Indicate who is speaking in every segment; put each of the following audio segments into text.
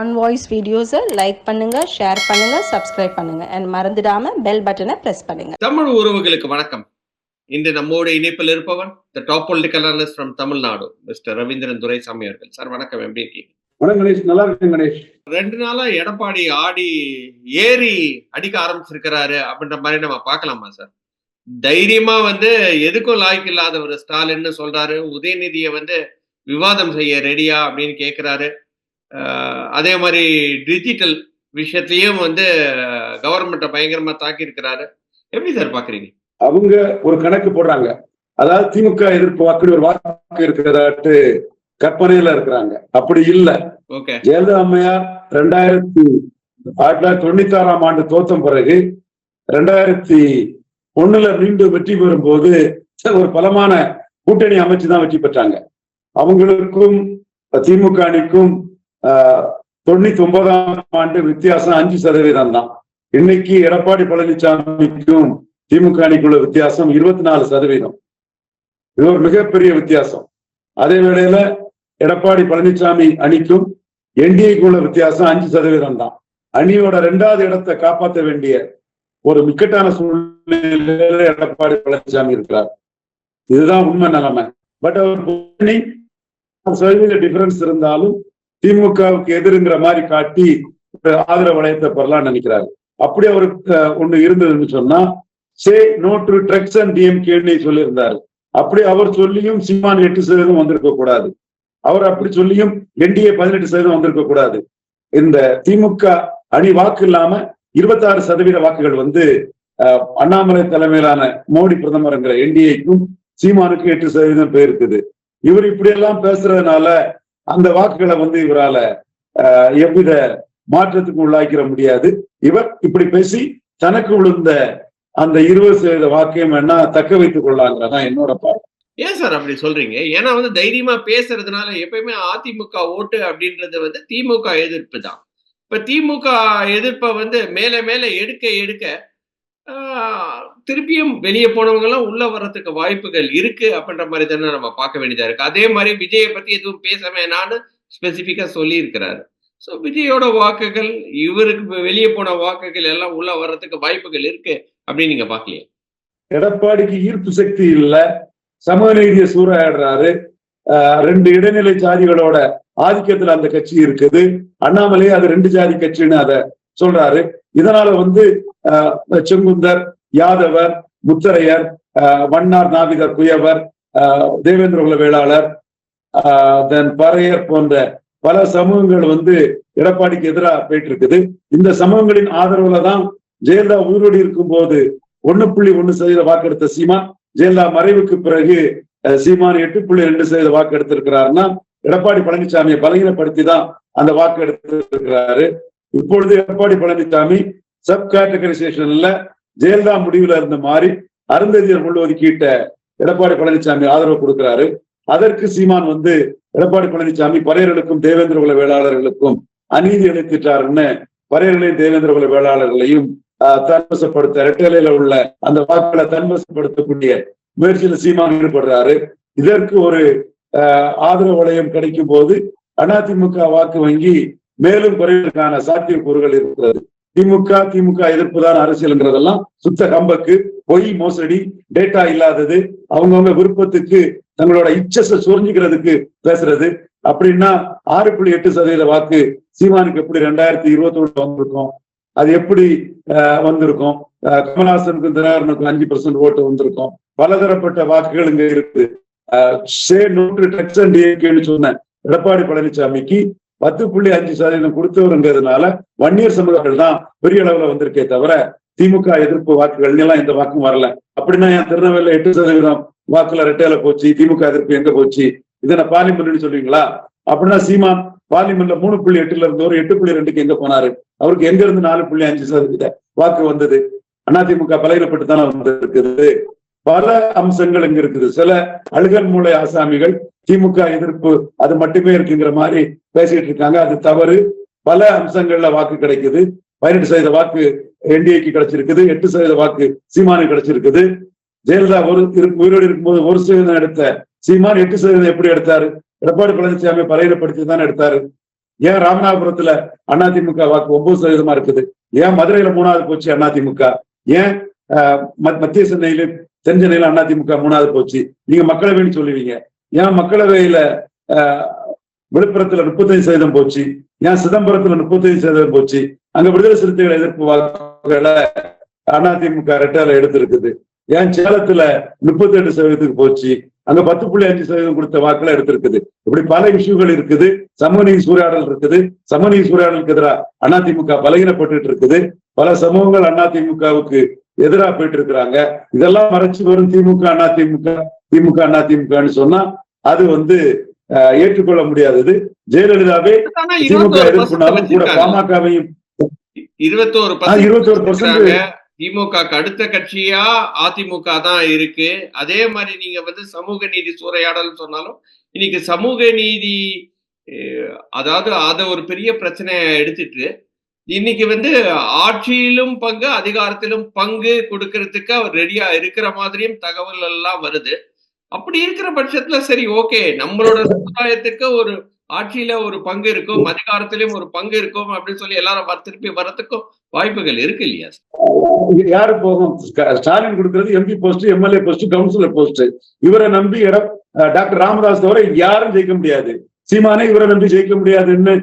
Speaker 1: On voice வீடியோஸை like பண்ணுங்க, share பண்ணுங்க, சப்ஸ்கிரைப் பண்ணுங்க அண்ட் மறந்துடாம பெல் பட்டனை பிரஸ் பண்ணுங்க.
Speaker 2: தமிழ் உறவுகளுக்கு வணக்கம். இன்று நம்மோடு இணைப்பில் இருப்பவர் the top political analyst from Tamil Nadu mister Ravindran Duraisamy அவர்கள். சார் வணக்கம், எப்படி இருக்கீங்க?
Speaker 3: கணேஷ், நல்லா இருக்கு கணேஷ்.
Speaker 2: 2 நாளா எடப்பாடி ஆடி ஏறி அடிக்க ஆரம்பிச்சிருக்கிறாரு அப்படின்ற மாதிரி நம்ம பார்க்கலாமா சார்? தைரியமா எதுக்கும் லாய்க்கு இல்லாத ஒரு ஸ்டாலின்னு சொல்றாரு. உதயநிதியை விவாதம் செய்ய ரெடியா அப்படின்னு கேட்கிறாரு. அதே மாதிரி டிஜிட்டல் விஷயத்தையும் கவர்மெண்ட்டை பயங்கரமா தாக்கி இருக்கிறாரு. எப்படி சார் பாக்குறீங்க?
Speaker 3: அவங்க ஒரு கணக்கு போடுறாங்க, அதாவது திமுக எதிர்ப்பு வாக்கு ஒரு வாக்கு இருக்கிறதாட்டு கற்பனையில இருக்கிறாங்க. அப்படி இல்ல. ஜெயலலிதா அம்மையார் 1996ஆம் ஆண்டு தோத்த பிறகு 2001 மீண்டும் வெற்றி பெறும் போது ஒரு பலமான கூட்டணி அமைச்சுதான் வெற்றி பெற்றாங்க. அவங்களுக்கும் திமுக அணிக்கும் 99ஆம் ஆண்டு வித்தியாசம் 5% தான். இன்னைக்கு எடப்பாடி பழனிசாமிக்கும் திமுக அணிக்குள்ள வித்தியாசம் 24%. இது ஒரு மிகப்பெரிய வித்தியாசம். அதே வேளையில எடப்பாடி பழனிசாமி அணிக்கும் என்டிஏக்குள்ள வித்தியாசம் 5% தான். அணியோட 2வது இடத்தை காப்பாற்ற வேண்டிய ஒரு இக்கட்டான சூழ்நிலையில எடப்பாடி பழனிசாமி இருக்கிறார். இதுதான் உண்மை நிலைமை. பட் அவர் டிஃபரன்ஸ் இருந்தாலும் திமுகவுக்கு எதிர்ங்கிற மாதிரி காட்டி ஆதரவு வளையத்தை பெறலாம்னு நினைக்கிறாரு. அப்படி அவருக்கு ஒண்ணு இருந்ததுன்னு சொன்னா say no to drugs and டிஎம்கேன்னு சொல்லியிருந்தாரு. அப்படி அவர் சொல்லியும் சீமான் 8% வந்திருக்க கூடாது. அவர் அப்படி சொல்லியும் என்டிஏ 18% வந்திருக்க கூடாது. இந்த திமுக அணி வாக்கு இல்லாம 26% வாக்குகள் அண்ணாமலை தலைமையிலான மோடி பிரதமர்ங்கிற என்டிஏக்கும் சீமானுக்கு 8% போயிருக்குது. இவர் இப்படி எல்லாம் பேசுறதுனால அந்த வாக்குகளை இவரால எவ்வித மாற்றத்துக்கு உள்ளாக்கிற முடியாது. இவர் இப்படி பேசி தனக்கு விழுந்த அந்த 20% வாக்கையும் வேணா தக்க வைத்துக் கொள்ளாங்கிறதான் என்னோட பார்வை.
Speaker 2: ஏன் சார் அப்படி சொல்றீங்க? ஏன்னா தைரியமா பேசுறதுனால எப்பயுமே அதிமுக ஓட்டு அப்படின்றது திமுக எதிர்ப்பு தான். இப்ப திமுக எதிர்ப்பை மேல மேல எடுக்க எடுக்க திருப்பியும் வெளியே போனவங்க எல்லாம் உள்ள வர்றதுக்கு வாய்ப்புகள் இருக்கு அப்படின்ற மாதிரி தானே நம்ம பார்க்க வேண்டியதா இருக்கு. அதே மாதிரி விஜயை பத்தி எதுவும் பேச வேணான்னு ஸ்பெசிபிக்கா சொல்லி இருக்கிறாரு. ஸோ விஜயோட வாக்குகள், இவருக்கு வெளியே போன வாக்குகள் எல்லாம் உள்ள வர்றதுக்கு வாய்ப்புகள் இருக்கு அப்படின்னு நீங்க பாக்கலையா?
Speaker 3: எடப்பாடிக்கு ஈர்ப்பு சக்தி இல்ல, சமநீதியை சூறையாடுறாரு. 2 இடைநிலை சாதிகளோட ஆதிக்கத்துல அந்த கட்சி இருக்குது. அண்ணாமலை அது 2 ஜாதி கட்சின்னு அதை சொல்றாரு. இதனால செங்குந்தர், யாதவர், முத்தரையர், வண்ணார், நாவிதர், குயவர், தேவேந்திர குல வேளாளர், பறையர் போன்ற பல சமூகங்கள் எடப்பாடிக்கு எதிராக போயிட்டு இருக்குது. இந்த சமூகங்களின் ஆதரவுல தான் ஜெயலலிதா உயிரோடு இருக்கும் போது 1.1% வாக்கெடுத்த சீமான், ஜெயலலிதா மறைவுக்கு பிறகு சீமான் 8.2% வாக்கு எடுத்திருக்கிறாருன்னா எடப்பாடி பழனிசாமியை பலகீனப்படுத்தி தான் அந்த வாக்கு எடுத்திருக்கிறாரு. இப்பொழுது எடப்பாடி பழனிசாமி சப் கேட்டகரைசேஷன்ல ஜெயலலிதா முடிவுல இருந்த மாதிரி அருந்ததியர் உள்ஒதுக்கீட்ட எடப்பாடி பழனிசாமி ஆதரவு கொடுக்கிறாரு. அதற்கு சீமான் எடப்பாடி பழனிசாமி பறையர்களுக்கும் தேவேந்திர குல வேளாளர்களுக்கும் அநீதி அளித்துட்டாருன்னு பறையர்களையும் தேவேந்திர குல வேளாளர்களையும் தன்வசப்படுத்த, இரட்டையில உள்ள அந்த வாக்குகளை தன்வசப்படுத்தக்கூடிய முயற்சியில சீமான் ஈடுபடுறாரு. இதற்கு ஒரு ஆதரவு வளையம் கிடைக்கும் போது அதிமுக வாக்கு வங்கி மேலும் குறைவதற்கான சாத்தியக்கூறுகள் இருக்கிறது. திமுக எதிர்ப்பு தான் அரசியல்ன்றதெல்லாம் சுத்த கம்பக்கு, பொய், மோசடி, டேட்டா இல்லாதது, அவங்கவுங்க விருப்பத்துக்கு தங்களோட இச்சஸை சுரிஞ்சுக்கிறதுக்கு பேசுறது. அப்படின்னா 6.8% வாக்கு சீமானுக்கு எப்படி 2021 வந்திருக்கும்? அது எப்படி வந்திருக்கும்? கமல்ஹாசனுக்கும் தினகரனுக்கும் 5% ஓட்டு வந்திருக்கும். பலதரப்பட்ட வாக்குகள் இங்க இருக்குது. சொன்ன எடப்பாடி பழனிசாமிக்கு 10.5% கொடுத்தவருங்கிறதுனால வன்னியர் சமூகங்கள் தான் பெரிய அளவுல வந்திருக்கே தவிர திமுக எதிர்ப்பு வாக்குகள் எல்லாம் இந்த வாக்கும் வரல. அப்படின்னா என் திருநெல்வேலியில 8% வாக்குல ரெட்டையில போச்சு, திமுக எதிர்ப்பு எங்க போச்சு? இதனை பார்லிமெண்ட் சொல்லுவீங்களா? அப்படின்னா சீமான் பார்லிமெண்ட்ல 3.8 இருந்தவர் 8.2 எங்க போனாரு? அவருக்கு எங்க இருந்து 4.5% வாக்கு வந்தது? அதிமுக பலகீனப்பட்டு தானே வந்திருக்குது. பல அம்சங்கள் இங்க இருக்குது. சில அழுகல் மூளை ஆசாமிகள் திமுக எதிர்ப்பு அது மட்டுமே இருக்குங்கிற மாதிரி பேசிட்டு இருக்காங்க. அது தவறு. பல அம்சங்கள்ல வாக்கு கிடைக்குது. 18% வாக்கு என்டிஏக்கு கிடைச்சிருக்குது, 8% வாக்கு சீமானுக்கு கிடைச்சிருக்குது. ஜெயலலிதா உயிரோடு இருக்கும்போது 1% எடுத்த சீமான் 8% எப்படி எடுத்தாரு? எடப்பாடி பழனிசாமி பலகீனப்படுத்தி தான் எடுத்தாரு. ஏன் ராமநாதபுரத்துல அதிமுக வாக்கு 9% இருக்குது? ஏன் மதுரையில 3வது போச்சு அதிமுக? ஏன் மத்திய சென்னையில தென் சென்னையில அதிமுக 3வது போச்சு? நீங்க மக்களவைன்னு சொல்லுவீங்க. ஏன் மக்களவையில விழுப்புரத்துல 35% போச்சு? ஏன் சிதம்பரத்துல 35% போச்சு? அங்க விடுதலை சிறுத்தைகள் எதிர்ப்பு வாக்குகளை அதிமுக ரெட்டால எடுத்திருக்குது. ஏன் சேலத்துல 38% போச்சு? அங்க 10.5% கொடுத்த வாக்குகளை எடுத்திருக்குது. இப்படி பல இஷ்யூகள் இருக்குது. சமூக நீதி சூறையாடல் இருக்குது. சமூக நீதி சூறையாடலுக்கு எதிராக அதிமுக பலகீனப்பட்டு இருக்குது. பல சமூகங்கள் அதிமுகவுக்கு எதிராக போயிட்டு இருக்கிறாங்க. இதெல்லாம் மறைச்சு வரும் திமுக அதிமுகன்னு சொன்னா அது ஏற்றுக்கொள்ள முடியாதது. ஜெயலலிதாவே திமுக எதிர்ப்புனாலும் கூட பாமகவையும் 21%
Speaker 2: திமுக அடுத்த கட்சியா அதிமுக தான் இருக்கு. அதே மாதிரி நீங்க சமூக நீதி சூறையாடல் சொன்னாலும் இன்னைக்கு சமூக நீதி அதாவது அத ஒரு பெரிய பிரச்சனையை எடுத்துட்டு இன்னைக்கு ஆட்சியிலும் பங்கு அதிகாரத்திலும் பங்கு கொடுக்கறதுக்கு அவர் ரெடியா இருக்கிற மாதிரியும் தகவல் எல்லாம் வருது. அப்படி இருக்கிற பட்சத்துல சரி ஓகே, நம்மளோட சமுதாயத்துக்கு ஒரு ஆட்சியில ஒரு பங்கு இருக்கும், அதிகாரத்திலும் ஒரு பங்கு இருக்கும் அப்படின்னு சொல்லி எல்லாரும் திருப்பி வரத்துக்கும் வாய்ப்புகள் இருக்கு இல்லையா?
Speaker 3: யாரு போகும்? ஸ்டாலின் கொடுக்கிறது MP post, MLA post, councillor post. இவரை நம்பி டாக்டர் ராமதாஸ் தவிர யாரும் ஜெயிக்க முடியாது. சீமானே இவரை நம்பி ஜெயிக்க முடியாதுன்னு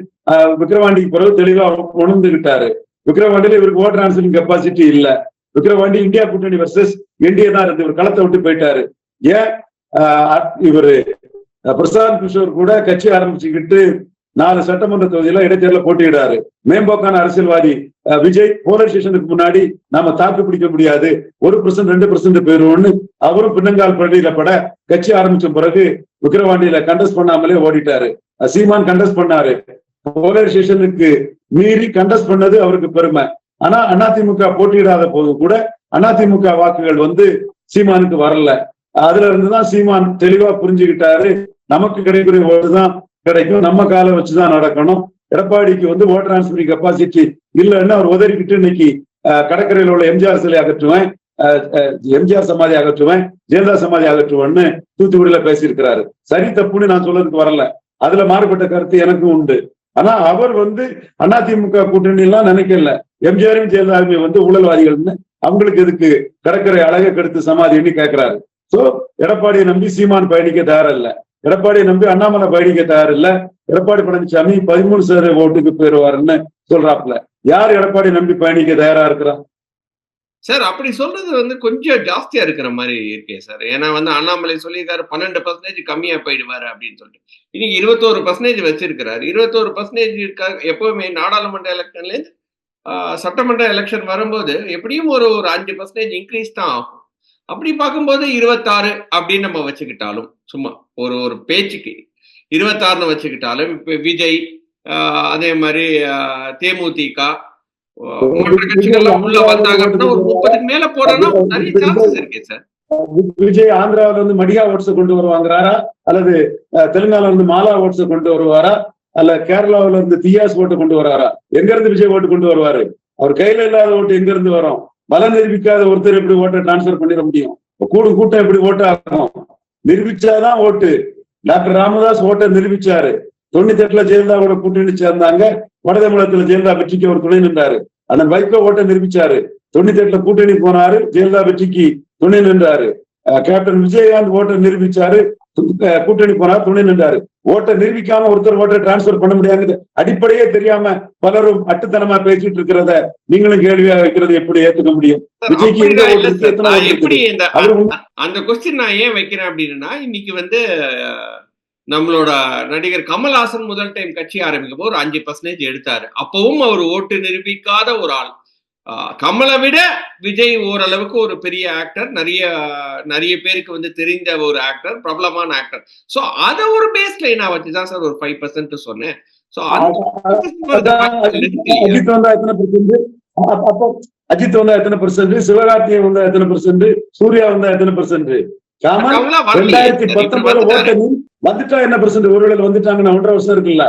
Speaker 3: விக்கிரவாண்டிக்கு பிறகு தெளிவா உணர்ந்துகிட்டாரு. விக்கிரவாண்டியில இவருக்கு ஓட் டிரான்ஸ்ஃபரிங் கெப்பாசிட்டி இல்ல. விக்கிரவாண்டி இந்தியா கூட்டணி வர்சஸ் என்டிஏ தான் இருந்து இவர் களத்தை விட்டு போயிட்டாரு. ஏன் இவரு பிரசாந்த் கிஷோர் கூட கட்சி ஆரம்பிச்சுக்கிட்டு 4 சட்டமன்ற தொகுதியில இடைத்தேர்தல போட்டியிடாரு. மேம்போக்கான அரசியல்வாதி விஜய் போலீஸ் ஸ்டேஷனுக்கு முன்னாடி நாம தாக்கு பிடிக்க முடியாது, 1% 2% போயிருவோம்னு அவரும் பின்னங்கால் பள்ளியில பட கட்சி ஆரம்பிச்ச பிறகு விக்கிரவாண்டியில கண்டஸ்ட் பண்ணாமலே ஓடிட்டாரு. சீமான் கண்டஸ்ட் பண்ணாரு. போலீஸ் ஸ்டேஷனுக்கு மீறி கண்டஸ்ட் பண்ணது அவருக்கு பெருமை. ஆனா அதிமுக போட்டியிடாத போது கூட அதிமுக வாக்குகள் சீமானுக்கு வரல. அதுல இருந்துதான் சீமான் தெளிவா புரிஞ்சுக்கிட்டாரு, நமக்கு கிடைக்கிற ஓட்டு தான் கிடைக்கும், நம்ம காலை வச்சுதான் நடக்கணும். எடப்பாடிக்கு ஓட் டிரான்ஸ்பரிங் கெப்பாசிட்டி இல்லைன்னு அவர் உதறிக்கிட்டு இன்னைக்கு கடற்கரையில் உள்ள எம்ஜிஆர் சிலை அகற்றுவேன், எம்ஜிஆர் சமாதி அகற்றுவேன், ஜெயலலிதா சமாதி அகற்றுவேன்னு தூத்துக்குடியில பேசியிருக்கிறாரு. சரி தப்புன்னு நான் சொல்றதுக்கு வரல, அதுல மாறுபட்ட கருத்து எனக்கும் உண்டு. ஆனா அவர் அதிமுக கூட்டணி எல்லாம் நினைக்கல. எம்ஜிஆரும் ஜெயலலிதாவுமே ஊழல்வாதிகள்னு அவங்களுக்கு எதுக்கு கடற்கரை அழகை கெடுத்து சமாதின்னு கேட்கிறாரு. சோ எடப்பாடியை நம்பி சீமான் பயணிக்க தயாரில்ல, எடப்பாடியை நம்பி அண்ணாமலை பயணிக்க தயாரில்ல. எடப்பாடி பழனிசாமி 13% ஓட்டுக்கு போயிருவாருன்னு சொல்றாப்புல. யார் எடப்பாடி நம்பி பயணிக்க தயாரா இருக்கிறா?
Speaker 2: சார் அப்படி சொல்றது கொஞ்சம் ஜாஸ்தியா இருக்கிற மாதிரி இருக்கே சார். ஏன்னா அண்ணாமலை சொல்லியிருக்காரு 12% கம்மியா போயிடுவாரு அப்படின்னு சொல்லிட்டு. இன்னைக்கு 21% வச்சிருக்கிறாரு. 21% எப்பவுமே நாடாளுமன்ற எலெக்ஷன்ல இருந்து சட்டமன்ற எலெக்ஷன் வரும்போது எப்படியும் ஒரு 5% இன்க்ரீஸ் தான் ஆகும். அப்படி பார்க்கும்போது 26 அப்படின்னு நம்ம வச்சுக்கிட்டாலும், சும்மா ஒரு பேச்சுக்கு 26 வச்சுக்கிட்டாலும், இப்ப விஜய் அதே மாதிரி தேமுதிக மற்ற கட்சிகள்லாம் உள்ள வந்தாங்க அப்படின்னா ஒரு 30க்கு மேல போறோம்னா நிறைய சான்சஸ் இருக்கு சார்.
Speaker 3: விஜய் ஆந்திராவில மடியா ஓட்ஸ் கொண்டு வருவாங்கிறாரா, அல்லது தெலுங்கானால மாலா ஓட்ஸ் கொண்டு வருவாரா, அல்ல கேரளாவில இருந்து தியாஸ் ஓட்டு கொண்டு வராரா? எங்க இருந்து விஜய் ஓட்டு கொண்டு வருவாரு? அவர் கையில இல்லாத ஓட்டு எங்க இருந்து வரும்? பலம் நிரூபிக்காத ஒருத்தர் எப்படி ஓட்டை டிரான்ஸ்பர் பண்ணிட முடியும்? கூட்டம் எப்படி ஓட்டு ஆகும்? நிரூபிச்சாதான் ஓட்டு. டாக்டர் ராமதாஸ் ஓட்டை நிரூபிச்சாரு. 98ல ஜெயலலிதாவோட கூட்டணி சேர்ந்தாங்க. வடதமிழகத்துல ஜெயலலிதா வெற்றிக்கு அவர் துணை நின்றாரு. அந்த வைகோ ஓட்டை நிரூபிச்சாரு. 98ல கூட்டணி போனாரு, ஜெயலலிதா வெற்றிக்கு துணை நின்றாரு. கேப்டன் விஜயகாந்த் ஓட்டை நிரூபிச்சாரு, கூட்டணி போனார், துணை நின்றாரு. ஓட்டை நிரூபிக்காம ஒருத்தர் ஓட்டை டிரான்ஸ்பர் பண்ண முடியாது. அடிப்படையே தெரியாம பலரும் அட்டுத்தனமா பேசிட்டு இருக்கிறத நீங்களும் கேள்வியா வைக்கிறது எப்படி ஏத்துக்க முடியும்? விஜய்க்கு
Speaker 2: அந்த கொஸ்டின் நான் ஏன் வைக்கிறேன் அப்படின்னா, இன்னைக்கு நம்மளோட நடிகர் கமல்ஹாசன் முதல் டைம் கட்சி ஆரம்பிக்கும் போது ஒரு 5% எடுத்தாரு. அப்பவும் அவர் ஓட்டு நிரூபிக்காத ஒரு ஆள். கமலை விட விஜய் ஓரளவுக்கு ஒரு பெரிய ஆக்டர், நிறைய பேருக்கு தெரிந்த ஒரு ஆக்டர், பிரபலமான ஆக்டர். சோ அத ஒரு பேஸ் லைனா வச்சுதான் சார் ஒரு 5% சொன்னேன்.
Speaker 3: அஜித் வந்தா எத்தனை பெர்சென்ட், சிவகார்த்திகேயன் வந்தா எத்தனை பெர்சென்ட், சூர்யா வந்தா எத்தனை பெர்சென்ட்? 2019 ஓட்டு வந்துட்டா என்ன பெர்சென்ட்? ஒருவேளை வந்துட்டாங்கன்னா 1.5 வருஷம் இருக்குல்ல.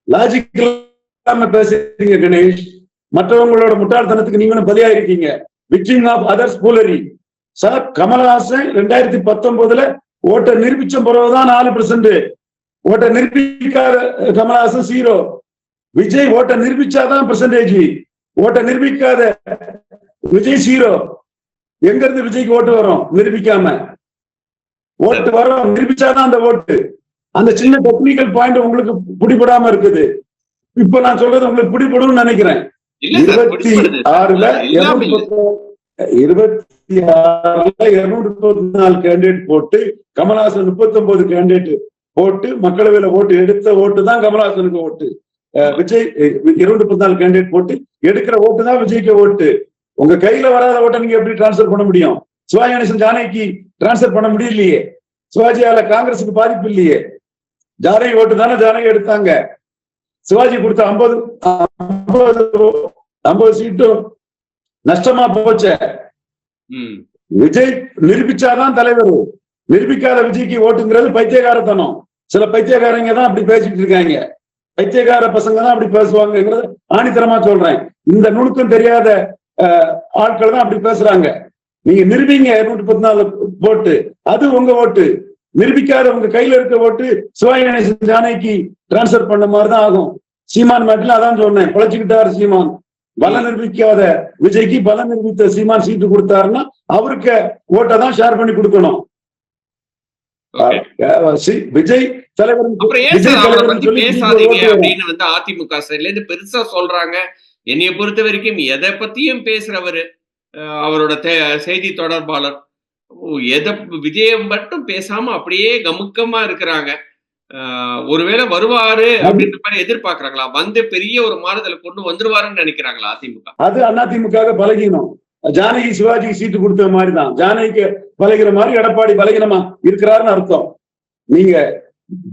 Speaker 3: லாஜிக்கல் பேசுறீங்க கணேஷ். மற்றவங்களோட முட்டாள்தனத்துக்கு நீங்களும் பலியாயிருக்கீங்க. Victim of others foolery. Sir Kamal Haasan 2019 ஓட்டை நிரூபிச்ச பிறகுதான் 4%. ஓட்டை நிரூபிக்காத கமல்ஹாசன் 0. விஜய் ஓட்டை நிரூபிச்சாதான் பெர்சன்டேஜ். ஓட்டை நிரூபிக்காத விஜய் 0. எங்க இருந்து விஜய்க்கு ஓட்டு வரும்? நிரூபிக்காம ஓட்டு வரும். நிரூபிச்சாதான் அந்த ஓட்டு. அந்த சின்ன டெக்னிக்கல் பாயிண்ட் உங்களுக்கு பிடிபடாம இருக்குது. இப்ப நான் சொல்றது உங்களுக்கு பிடிபடும் நினைக்கிறேன். 26ல 234 கேண்டிடேட் போட்டு கமல்ஹாசன் 39 கேண்டிடேட் போட்டு மக்களவையில ஓட்டு எடுத்த ஓட்டு தான் கமல்ஹாசனுக்கு ஓட்டு. விஜய் 234 கேண்டிடேட் போட்டு எடுக்கிற ஓட்டு தான் விஜய்க்கு ஓட்டு. உங்க கையில வராத ஓட்டை நீங்க எப்படி டிரான்ஸ்பர் பண்ண முடியும்? சிவாஜி கணேசன் ஜானகிக்கு டிரான்ஸ்பர் பண்ண முடியலையே. சிவாஜியால காங்கிரஸுக்கு பாதிப்பு இல்லையே. ஜானகி ஓட்டு தானே ஜானகி எடுத்தாங்க. சிவாஜி கொடுத்த 50 சீட்டும் நஷ்டமா போச்ச. விஜய் நிரூபிச்சாதான் தலைவர். நிரூபிக்காத விஜய்க்கு ஓட்டுங்கிறது பைத்தியகாரத்தனம். சில பைத்தியக்காரங்க தான் அப்படி பேசிட்டு இருக்காங்க. பைத்தியக்கார பசங்க தான் அப்படி பேசுவாங்கிறத ஆணித்தரமா சொல்றேன். இந்த நுணுக்கம் தெரியாத ஆட்கள் தான் அப்படி பேசுறாங்க. நீங்க நிரூபிங்க 214 போட்டு, அது உங்க ஓட்டு. நிரூபிக்காத உங்க கையில இருக்க ஓட்டு சிவாஜி கணேசன் ஜானகிக்கு டிரான்ஸ்பர் பண்ண மாதிரிதான் ஆகும். சீமான் மேட்டில் அதான் சொன்னேன், குழைச்சுக்கிட்டாரு சீமான். பலம் நிரூபிக்காத விஜய்க்கு பலம் நிரூபித்த சீமான் சீட்டு கொடுத்தாருன்னா அவருக்கு ஓட்டை தான் ஷேர் பண்ணி கொடுக்கணும். விஜய் தலைவர்
Speaker 2: அதிமுக சைட்ல இருந்து பெருசா சொல்றாங்க. என்னைய பொறுத்த வரைக்கும் எதை பத்தியும் பேசுறவரு அவரோட செய்தி தொடர்பாளர் எதை விஜயம் மட்டும் பேசாம அப்படியே கமுக்கமா இருக்கிறாங்க. ஒருவேளை வருவாரு அப்படின்ற மாதிரி எதிர்பார்க்கறாங்களா? வந்து பெரிய ஒரு மாறுதலை கொண்டு வந்துருவாருன்னு நினைக்கிறாங்களா அதிமுக?
Speaker 3: அது அதிமுக பலகீனம். ஜானகி சிவாஜிக்கு சீட்டு கொடுத்த மாதிரி தான் ஜானகிக்கு பலகிற மாதிரி எடப்பாடி பலகீனமா இருக்கிறாருன்னு அர்த்தம். நீங்க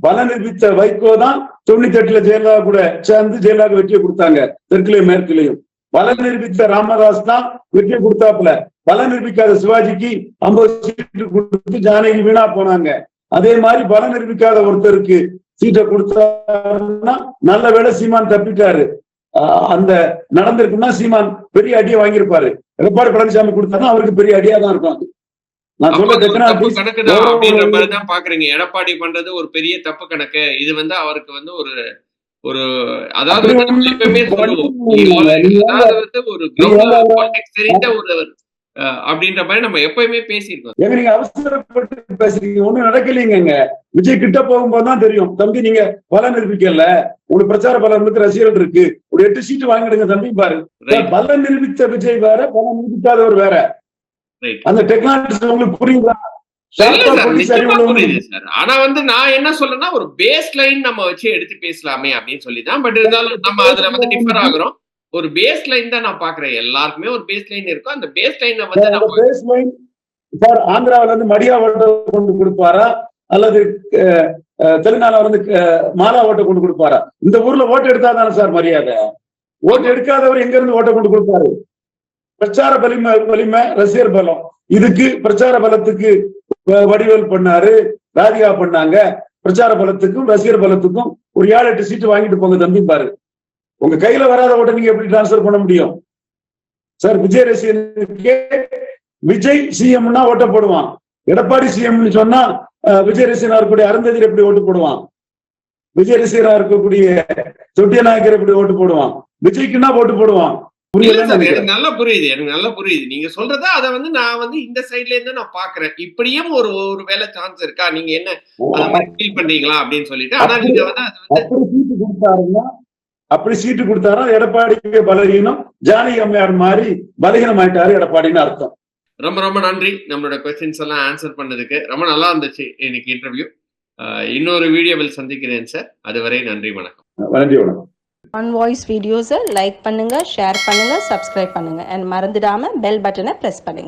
Speaker 3: பல நிரூபித்த வைகோ தான் 98ல ஜெயலலிதா கூட சேர்ந்து ஜெயலலிதா வெற்றியை கொடுத்தாங்க தெற்குலையும் மேற்குலையும். பல நிரூபித்த ராமதாஸ் தான் வெற்றியை கொடுத்தாப்புல. பல நிரூபிக்காத சிவாஜிக்கு 50 சீட்டு கொடுத்து ஜானகி வீணா போனாங்க. அதே மாதிரி பல நிரூபிக்காத ஒருத்தருக்கு சீட்டை கொடுத்தாருன்னா நல்ல வேளை சீமான் தப்பிட்டாரு. அந்த நடந்திருக்குன்னா சீமான் பெரிய அடியை வாங்கியிருப்பாரு. எடப்பாடி பழனிசாமி கொடுத்தாருன்னா அவருக்கு பெரிய அடியா தான் இருக்கும். நான் சொல்ல
Speaker 2: கணக்குதான் பாக்குறீங்க. எடப்பாடி பண்றது ஒரு பெரிய தப்பு கணக்கு. இது அவருக்கு ஒரு ஒரு அதாவது எப்பவுமே சொல்லுவோம், ஒரு தெரிந்த ஒரு அப்படின்ற மாதிரி நம்ம எப்பயுமே பேசியிருக்கோம்.
Speaker 3: எங்க நீங்க அவசரப்பட்டு பேசுறீங்க, ஒண்ணும் நடக்கலீங்க. விஜய் கிட்ட போகும்போதுதான் தெரியும், தம்பி நீங்க பலம் நிரூபிக்கல, உங்களுக்கு பிரச்சார பலம் இருக்கு, ரசிகர்கள் இருக்கு, ஒரு 8 சீட்டு வாங்கிடுங்க தம்பி பாரு. பலம் நிரூபித்த விஜய் வேற, பலம் நிரூபிக்காதவர் வேற. அந்த டெக்னாலஜி உங்களுக்கு புரியுதா?
Speaker 2: ஆனா நான் என்ன சொல்றேன்னா, ஒரு பேஸ் லைன் நம்ம வச்சு எடுத்து பேசலாமே அப்படின்னு சொல்லிதான். பட் இருந்தாலும் நம்ம அதுல டிஃபர் ஆகுறோம். ஒரு பேஸ் லைன் தான் நான் பாக்குறேன். எல்லாருக்குமே ஒரு பேஸ் லைன் இருக்கும். அந்த பேஸ் லைன்
Speaker 3: சார் ஆந்திராவில மடியா ஓட்ட கொண்டு கொடுப்பாரா அல்லது தெலுங்கானால மாலா ஓட்ட கொண்டு கொடுப்பாரா? இந்த ஊர்ல ஓட்டு எடுத்தாதானே சார் மரியாதை. ஓட்டு எடுக்காதவர் எங்க இருந்து ஓட்ட கொண்டு கொடுப்பாரு? பிரச்சார வலிமை ரசிகர் பலம். இதுக்கு பிரச்சார பலத்துக்கு வடிவேல் பண்ணாரு, ராதிகா பண்ணாங்க. பிரச்சார பலத்துக்கும் ரசிகர் பலத்துக்கும் ஒரு 7-8 சீட்டு வாங்கிட்டு போங்க தம்பி பாரு. உங்க கையில வராத ஓட்ட நீங்க எப்படி டிரான்ஸ்பர் பண்ண முடியும் சார்? விஜய் ரசிகனுக்கே விஜய் சிஎம்னா ஓட்ட போடுவான். எடப்பாடி சிஎம்னு சொன்னா விஜய் ரசிகனா இருக்கக்கூடிய அருந்ததி எப்படி ஓட்டு போடுவான்? விஜய் ரசிகரா இருக்கக்கூடிய தொட்டிய நாயக்கர் எப்படி ஓட்டு போடுவான்? விஜய்க்குன்னா ஓட்டு போடுவான்.
Speaker 2: எனக்கு நல்லா புரியுது, எனக்கு நல்லா புரியுது நீங்க சொல்றத. அதை நான் இந்த சைட்ல இருந்து நான் பாக்குறேன். இப்படியும் ஒரு வேலை சான்ஸ் இருக்கா, நீங்க என்ன ஃபீல் பண்றீங்களா அப்படின்னு சொல்லிட்டு. ஆனா நீங்க
Speaker 3: அப்படி சீட்டு கொடுத்தாரா எடப்பாடிக்கு பலகீனம், ஜானகி அம்மையார் மாதிரி பலகீனம் ஆயிட்டாரு எடப்பாடின்னு அர்த்தம்.
Speaker 2: ரொம்ப ரொம்ப நன்றி நம்மளோட கொஸ்டின்ஸ் எல்லாம் ஆன்சர் பண்ணதுக்கு. ரொம்ப நல்லா இருந்துச்சு இன்னைக்கு இன்டர்வியூ. இன்னொரு வீடியோவில் சந்திக்கிறேன் சார். அதுவரை நன்றி, வணக்கம்.
Speaker 3: நன்றி, வணக்கம்.
Speaker 1: ஆன் வாய்ஸ் வீடியோஸை லைக் பண்ணுங்க, ஷேர் பண்ணுங்க, சப்ஸ்கிரைப் பண்ணுங்க. அண்ட் மறந்துடாம பெல் பட்டனை பிரஸ் பண்ணுங்க.